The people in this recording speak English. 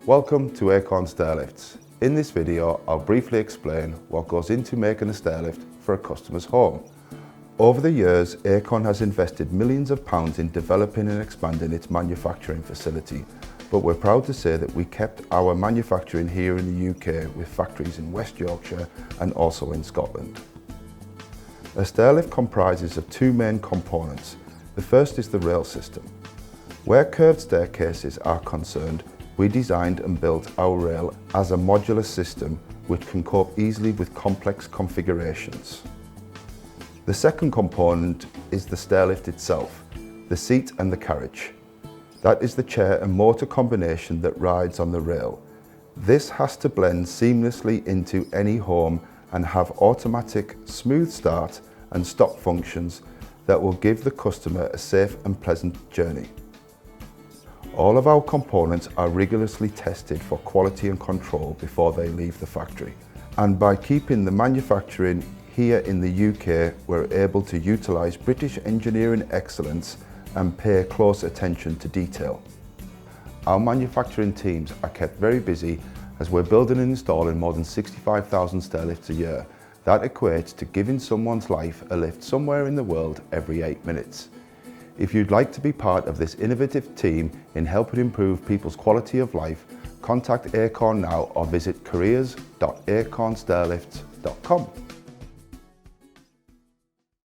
Welcome to Acorn Stairlifts. In this video, I'll briefly explain what goes into making a stairlift for a customer's home. Over the years, Acorn has invested millions of pounds in developing and expanding its manufacturing facility, but we're proud to say that we kept our manufacturing here in the UK with factories in West Yorkshire and also in Scotland. A stairlift comprises of two main components. The first is the rail system. Where curved staircases are concerned, we designed and built our rail as a modular system which can cope easily with complex configurations. The second component is the stairlift itself, the seat and the carriage. That is the chair and motor combination that rides on the rail. This has to blend seamlessly into any home and have automatic smooth start and stop functions that will give the customer a safe and pleasant journey. All of our components are rigorously tested for quality and control before they leave the factory. And by keeping the manufacturing here in the UK, we're able to utilise British engineering excellence and pay close attention to detail. Our manufacturing teams are kept very busy as we're building and installing more than 65,000 stairlifts a year. That equates to giving someone's life a lift somewhere in the world every 8 minutes. If you'd like to be part of this innovative team in helping improve people's quality of life, contact Acorn now or visit careers.acornstairlifts.com.